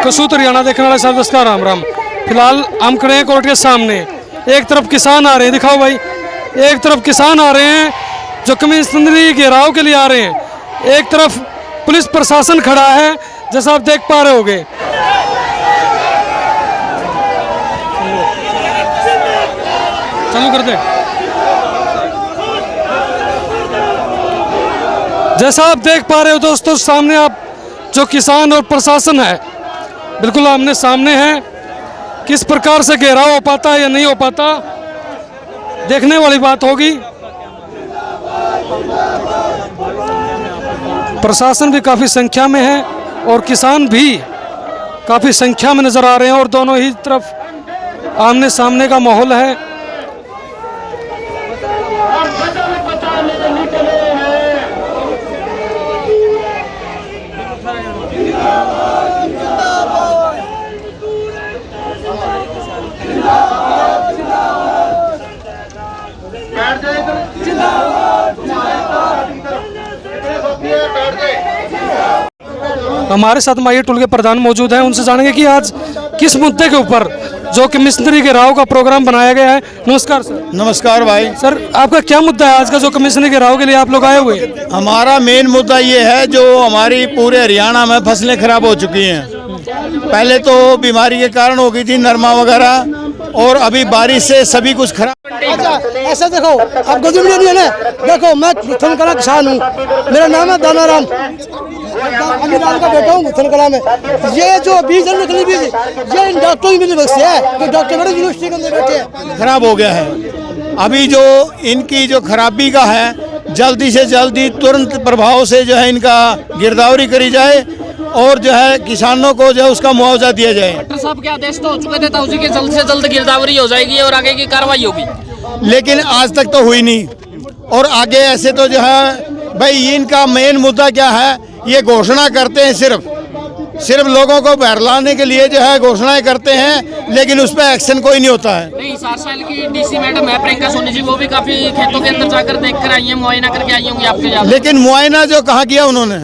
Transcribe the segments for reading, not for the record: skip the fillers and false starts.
कसूत हरियाणा देखने वाले सब दोस्तों राम राम। फिलहाल हम खड़े हैं कोर्ट के सामने। एक तरफ किसान आ रहे हैं, दिखाओ भाई, एक तरफ किसान आ रहे हैं जो कमिश्नरी घेराव के लिए आ रहे हैं, एक तरफ पुलिस प्रशासन खड़ा है जैसा आप देख पा रहे होगे। चालू कर दे। जैसा आप देख पा रहे हो दोस्तों, सामने आप जो किसान और प्रशासन है बिल्कुल आमने सामने है। किस प्रकार से घेराव हो पाता है या नहीं हो पाता, देखने वाली बात होगी। प्रशासन भी काफ़ी संख्या में है और किसान भी काफ़ी संख्या में नज़र आ रहे हैं और दोनों ही तरफ आमने सामने का माहौल है। हमारे साथ माही टोल के प्रधान मौजूद हैं, उनसे जानेंगे कि आज किस मुद्दे के ऊपर जो कि कमिश्नरी घेराव का प्रोग्राम बनाया गया है। नमस्कार सर। नमस्कार भाई। सर आपका क्या मुद्दा है आज का जो कमिश्नरी घेराव के लिए आप लोग आए हुए हैं? हमारा मेन मुद्दा ये है जो हमारी पूरे हरियाणा में फसलें खराब हो चुकी हैं। पहले तो बीमारी के कारण हो गई थी नरमा वगैरह, और अभी बारिश से सभी कुछ खराब। अच्छा ऐसा देखो, आप गजब नहीं है ना। देखो मैं गुथनकला किसान हूँ, मेरा नाम है दानाराम, अमीरान का बेटा हूँ गुथनकला में। ये जो बीज है नकली बीज, ये इन डॉक्टरों की मिली बख्शी है जो डॉक्टर बड़े यूनिवर्सिटी के अंदर बैठे हैं। खराब हो गया है। अभी जो इनकी जो खराबी का है, जल्दी से जल्दी तुरंत प्रभाव से जो है इनका गिरदावरी करी जाए और जो है किसानों को जो है उसका मुआवजा दिया जाए। डॉक्टर साहब के आदेश तो हो चुके थे, तो उसी के जल्द से जल्द गिरदावरी हो जाएगी और आगे की कार्रवाई होगी, लेकिन आज तक तो हुई नहीं। और आगे ऐसे तो जो है भाई इनका मेन मुद्दा क्या है, ये घोषणा करते हैं, सिर्फ लोगों को बहलाने के लिए जो है घोषणाएं करते हैं, लेकिन उस पर एक्शन कोई नहीं होता है। नहीं, 7 साल की डीसी मैडम है प्रियंका सोनी जी, वो भी काफी खेतों के अंदर जाकर देख कर आई है, मुआयना करके आई होंगी आपके यहाँ। लेकिन मुआयना जो कहाँ किया उन्होंने,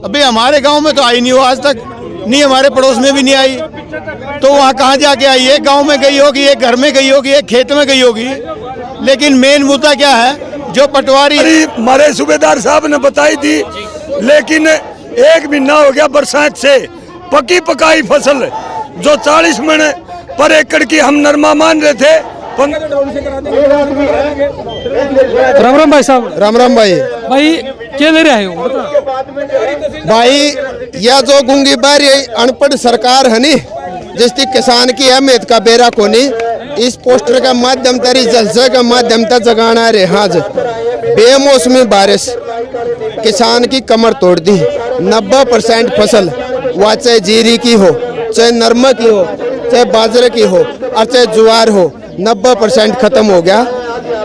अभी हमारे गांव में तो आई नहीं हो आज तक, नहीं हमारे पड़ोस में भी नहीं आई, तो वहाँ कहाँ जाके आई? एक गांव में गई होगी, एक घर में गई होगी, एक खेत में गई होगी। लेकिन मेन मुद्दा क्या है, जो पटवारी हमारे सूबेदार साहब ने बताई थी, लेकिन 1 महीना हो गया बरसात से पकी पकाई फसल जो 40 मन पर एकड़ की हम नरमा मान रहे थे। राम राम भाई साहब। राम राम भाई। भाई क्या ले रहे हो भाई? यह जो गुंगी बारी अनपढ़ सरकार है नी, जिसकी किसान की अहमियत का बेरा को नहीं, इस पोस्टर का माध्यम तरी जलसे का माध्यम तक जगाना रहे। हाज बेमौसमी बारिश किसान की कमर तोड़ दी। 90% फसल, वह चाहे जीरी की हो, चाहे नरमा की हो, चाहे बाजरे की हो और चाहे ज्वार हो, 90% खत्म हो गया।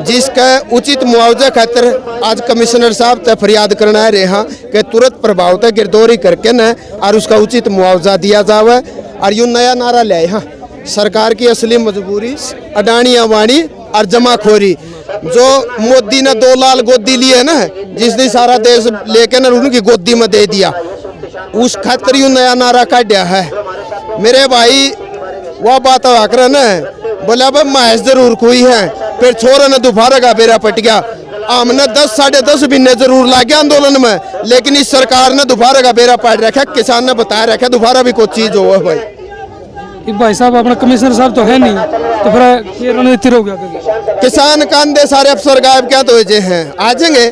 जिसका उचित मुआवजा खातिर आज कमिश्नर साहब से फरियाद करना है रहा कि तुरंत प्रभाव से गिरदौरी करके न और उसका उचित मुआवजा दिया जावे। और यूँ नया नारा ले आए, हाँ सरकार की असली मजबूरी अडानी अवानी और जमाखोरी। जो मोदी ने 2 लाल गोदी लिए है ना, जिसने सारा देश लेके न उनकी गोदी में दे दिया, उस खातिर यूँ नया नारा काटा है। मेरे भाई वह बात आकर न बोला भाई महज जरूर कोई है, फिर छोरा ने दोबारा का बेरा पट गया। हमने 10 साढ़े 10 महीने जरूर लागे आंदोलन में, लेकिन इस सरकार ने दोबारा का बेरा पट रखा। किसान ने बताया रखा दोबारा भी कोई चीज हो भाई। भाई साहब अपना कमिश्नर साहब तो है नहीं, तो फिर रणनीति हो गया। किसान कांदे सारे अफसर गायब क्या तो हैं, आ जाएंगे,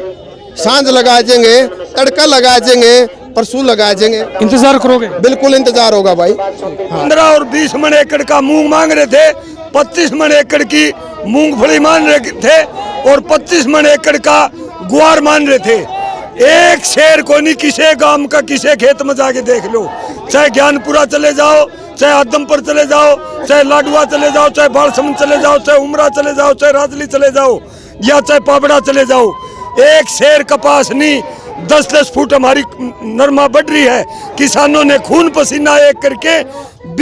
सांझ लगा जाएंगे, तड़का लगा जाएंगे, परसों लगा जाएंगे। इंतजार करोगे? बिल्कुल इंतजार होगा भाई। 15 और 20 मन एकड़ का मूंग मांग रहे थे, 25 मन एकड़ की मूंगफली मान रहे थे और 25 मन एकड़ का गुआर मान रहे थे। एक शेर को नहीं किसी गांव का, किसी खेत में जाके देख लो, चाहे ज्ञानपुरा चले जाओ, चाहे आदमपुर चले जाओ, चाहे लाडवा चले जाओ, चाहे बालसमंद चले जाओ, चाहे उमरा चले जाओ, चाहे राजली चले जाओ या चाहे पाबड़ा चले जाओ, एक शेर कपास नहीं। 10-10 फुट हमारी नरमा बढ़ रही है। किसानों ने खून पसीना एक करके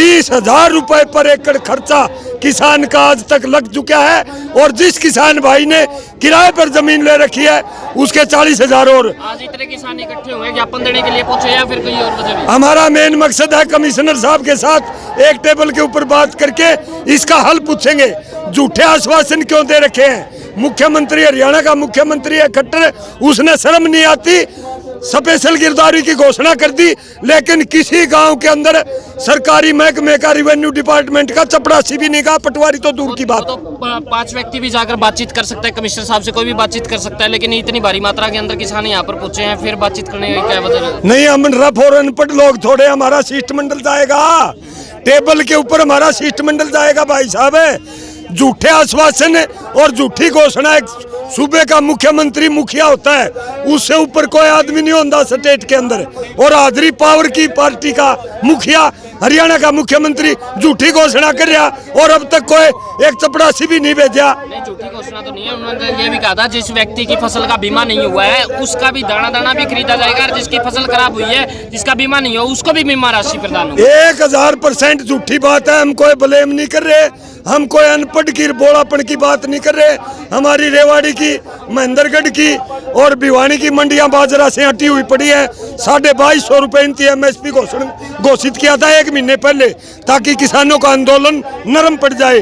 20,000 रुपए पर एकड़ खर्चा किसान का आज तक लग चुका है। और जिस किसान भाई ने किराए पर जमीन ले रखी है उसके 40,000 और। आज इतने किसान इकट्ठे हुए ज्ञापन देने के लिए पहुंचे या फिर कोई और वजह भी? हमारा मेन मकसद है कमिश्नर साहब के साथ एक टेबल के ऊपर बात करके इसका हल पूछेंगे। झूठे आश्वासन क्यों दे रखे हैं? मुख्यमंत्री हरियाणा का मुख्यमंत्री है खट्टर, उसने शर्म नहीं आती, स्पेशल गिरदावरी की घोषणा कर दी, लेकिन किसी गांव के अंदर सरकारी महकमे का रेवेन्यू डिपार्टमेंट का चपरासी भी नहीं कहा, पटवारी तो दूर की बात। तो 5 व्यक्ति भी जाकर बातचीत कर सकता है, कमिश्नर साहब से कोई भी बातचीत कर सकता है, लेकिन इतनी भारी मात्रा के अंदर किसान यहाँ पर पहुंचे हैं, फिर बातचीत करने की क्या वजह? नहीं, हम रफ और अनपढ़ लोग थोड़े, हमारा शिष्टमंडल जाएगा टेबल के ऊपर, हमारा शिष्टमंडल जाएगा भाई साहब। झूठे आश्वासन और झूठी घोषणा एक सूबे का मुख्यमंत्री मुखिया होता है, उससे ऊपर कोई आदमी नहीं होता स्टेट के अंदर। और हाजरी पावर की पार्टी का मुखिया हरियाणा का मुख्यमंत्री झूठी घोषणा कर रहा और अब तक कोई एक चपरासी भी नहीं भेजा। नहीं, झूठी घोषणा तो नहीं है, उन्होंने ये भी कहा था जिस व्यक्ति की फसल का बीमा नहीं हुआ है उसका भी दाना दाना भी खरीदा जाएगा, और जिसकी फसल खराब हुई है जिसका बीमा नहीं हो उसको भी बीमा राशि प्रदान होगी। 1000% झूठी बात है। हम कोई ब्लेम नहीं कर रहे, हम कोई अनपढ़ की बोलापन की बात नहीं कर रहे। हमारी रेवाड़ी की, महेंद्रगढ़ की और भिवानी की मंडियां बाजरा से हटी हुई पड़ी है। 2250 रुपए इनकी MSP घोषित किया था 1 महीने पहले, ताकि किसानों का आंदोलन नरम पड़ जाए।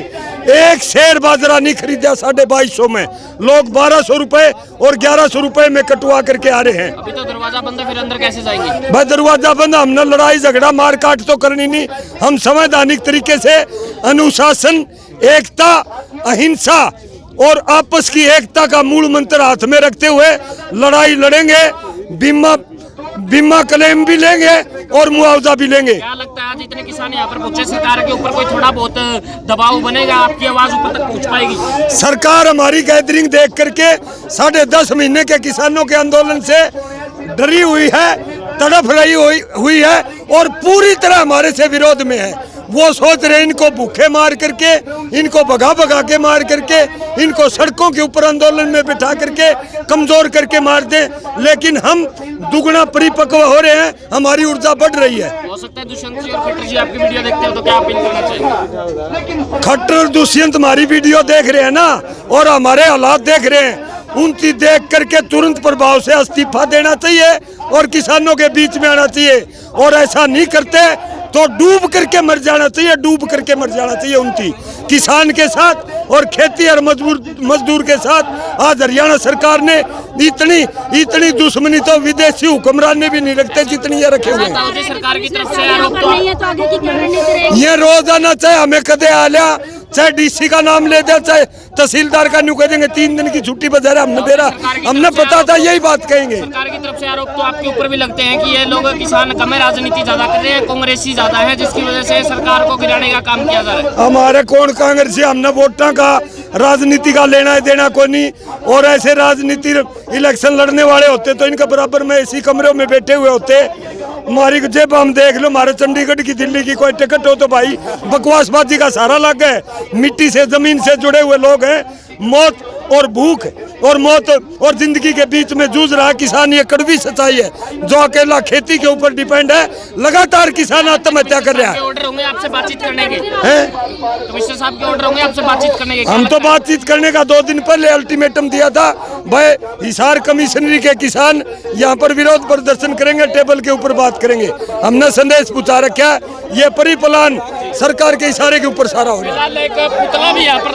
एक शेर बाजरा नहीं खरीदा 2250 में, लोग 1200 रुपए और 1100 रुपए में कटवा करके आ रहे हैं। अभी तो दरवाजा बंद है, फिर अंदर कैसे जाएंगे? भाई दरवाजा बंद, हमने लड़ाई झगड़ा मार काट तो करनी नहीं। हम संवैधानिक तरीके से अनुशासन, एकता, अहिंसा और आपस की एकता का मूल मंत्र हाथ में रखते हुए लड़ाई लड़ेंगे। बीमा क्लेम भी लेंगे और मुआवजा भी लेंगे। क्या लगता है आज इतने किसान यहाँ पर पहुंचे, सरकार के ऊपर कोई थोड़ा बहुत दबाव बनेगा, आपकी आवाज ऊपर तक पहुंच पाएगी? सरकार हमारी गैदरिंग देख करके 10.5 महीने के किसानों के आंदोलन से डरी हुई है, तड़फ रही हुई है और पूरी तरह हमारे से विरोध में है। वो सोच रहे इनको भूखे मार करके, इनको भगा के मार करके, इनको सड़कों के ऊपर आंदोलन में बिठा करके कमजोर करके मार दें, लेकिन हम दुगना परिपक्व हो रहे हैं, हमारी ऊर्जा बढ़ रही है। हो सकता है दुष्यंत जी और खट्टर जी आपकी वीडियो देखते हो तो क्या अपील करना चाहिए? खट्टर दुष्यंत हमारी वीडियो देख रहे हैं ना और हमारे हालात देख रहे हैं, उनकी देख करके तुरंत प्रभाव से इस्तीफा देना चाहिए और किसानों के बीच में आना चाहिए। और ऐसा नहीं करते तो डूब करके मर जाना चाहिए, डूब करके मर जाना चाहिए उनकी। किसान के साथ और खेती और मजदूर के साथ आज हरियाणा सरकार ने इतनी दुश्मनी तो विदेशी हुक्मरान ने भी नहीं रखते जितनी ये रखे हुए हैं। सरकार की तरफ से आरोप तो ये रोजाना चाहे हमें कदे आलिया, चाहे DC का नाम ले दे, चाहे तहसीलदार का न्यू कह देंगे 3 दिन की छुट्टी बजा रहा हमने दे रहा, हमने पता था यही बात कहेंगे। सरकार की तरफ से आरोप तो आपके ऊपर भी लगते हैं कि ये लोग किसान कम है, राजनीति ज्यादा कर रहे हैं, कांग्रेसी ज्यादा है, जिसकी वजह से सरकार को गिराने का काम किया जा रहा है। हमारे कौन कांग्रेसी, हमने वोटा का राजनीति का लेना है देना कोई नहीं। और ऐसे राजनीति इलेक्शन लड़ने वाले होते तो इनके बराबर में इसी कमरों में बैठे हुए होते। हमारी जेब हम देख लो, हमारे चंडीगढ़ की, दिल्ली की कोई टिकट हो तो भाई बकवासबाजी का सहारा लग गए। मिट्टी से, जमीन से जुड़े हुए लोग हैं। मौत और भूख और मौत और जिंदगी के बीच में जूझ रहा किसान, ये कड़वी सच्चाई है। जो अकेला खेती के ऊपर डिपेंड है, लगातार किसान आत्महत्या कर रहा है। ऑर्डर होंगे आपसे बातचीत करने के, कमिश्नर साहब के ऑर्डर होंगे आपसे बातचीत करने के? हम तो बातचीत करने का 2 दिन पहले अल्टीमेटम दिया था भाई, हिसार कमिश्नरी के किसान यहाँ पर विरोध प्रदर्शन करेंगे, टेबल के ऊपर बात करेंगे। हमने संदेश पहुंचा रखा है, ये परिप्लान सरकार के इशारे के ऊपर सारा हो रहा है। एक पुतला भी यहाँ पर